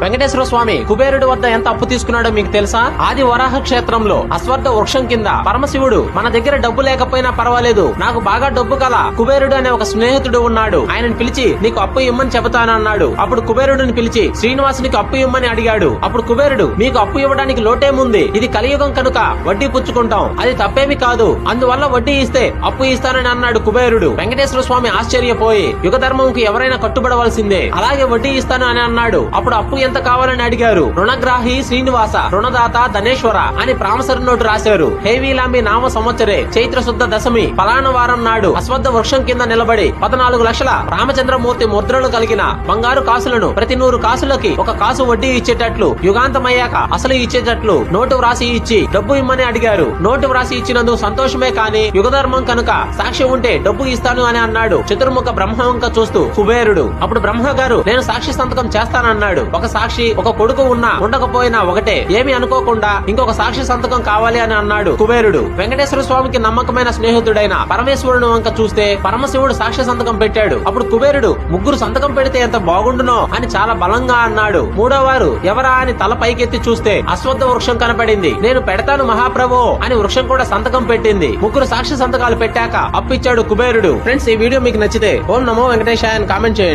వెంకటేశ్వర స్వామి కుబేరుడి వద్ద ఎంత అప్పు తీసుకున్నాడో మీకు తెలుసా? ఆది వరాహ క్షేత్రంలో అశ్వత్థ వృక్షం కింద పరమశివుడు మన దగ్గర డబ్బు లేకపోయినా పర్వాలేదు, నాకు బాగా డబ్బు కల కుబేరుడు అనే ఒక స్నేహితుడు ఉన్నాడు, ఆయనను పిలిచి నీకు అప్పు ఇమ్మని చెబుతాను అన్నాడు. అప్పుడు కుబేరుడిని పిలిచి శ్రీనివాసునికి అప్పు ఇమ్మని అడిగాడు. అప్పుడు కుబేరుడు మీకు అప్పు ఇవ్వడానికి లోటేముంది, ఇది కలియుగం కనుక వడ్డీ పుచ్చుకుంటాం, అది తప్పేమి కాదు, అందువల్ల వడ్డీ ఇస్తే అప్పు ఇస్తానని అన్నాడు కుబేరుడు. వెంకటేశ్వర స్వామి ఆశ్చర్యపోయి యుగ ధర్మంకు ఎవరైనా కట్టుబడవలసిందే, అలాగే వడ్డీ ఇస్తాను అని అన్నాడు. అప్పుడు అప్పు ఎంత కావాలని అడిగారు. రుణగ్రాహి శ్రీనివాస, రుణదాత ధనేశ్వర అని ప్రామసరి నోటు రాశారు. హేవీలాంబి నామ సంవత్సరే చైత్ర శుద్ధ దశమి పలాన వారం నాడు అశ్వత్థ వృక్షం కింద నిలబడి 14 లక్షల రామచంద్రమూర్తి ముద్రలు కలిగిన బంగారు కాసులను ప్రతి 100 కాసులకి 1 కాసు వడ్డీ ఇచ్చేటట్లు, యుగాంతమయ్యాక అసలు ఇచ్చేటట్లు నోటు వ్రాసి ఇచ్చి డబ్బు ఇమ్మని అడిగారు. నోటు వ్రాసి ఇచ్చినందుకు సంతోషమే కాని యుగధర్మం కనుక సాక్షి ఉంటే డబ్బు ఇస్తాను అని అన్నాడు చతుర్ముఖ బ్రహ్మవంక చూస్తూ కుబేరుడు. అప్పుడు బ్రహ్మ గారు నేను సాక్షి సంతకం చేస్తానన్నాడు. ఒక సాక్షి ఒక కొడుకు ఉన్నా ఉండకపోయినా ఒకటే, ఏమి అనుకోకుండా ఇంకొక సాక్షి సంతకం కావాలి అని అన్నాడు కుబేరుడు. వెంకటేశ్వర స్వామికి నమ్మకమైన స్నేహితుడైన పరమేశ్వరుని వంక చూస్తే పరమశివుడు సాక్షి సంతకం పెట్టాడు. అప్పుడు కుబేరుడు ముగ్గురు సంతకం పెడితే ఎంత బాగుండునో అని చాలా బలంగా అన్నాడు. మూడోవారు ఎవరా అని తల పైకెత్తి చూస్తే అశ్వత్థ వృక్షం కనపడింది. నేను పెడతాను మహాప్రభో అని వృక్షం కూడా సంతకం పెట్టింది. ముగ్గురు సాక్షి సంతకాలు పెట్టాక అప్పిచ్చాడు కుబేరుడు. ఫ్రెండ్స్, ఈ వీడియో మీకు నచ్చితే ఓం నమో వెంకటేశాయ అని కామెంట్ చేయండి.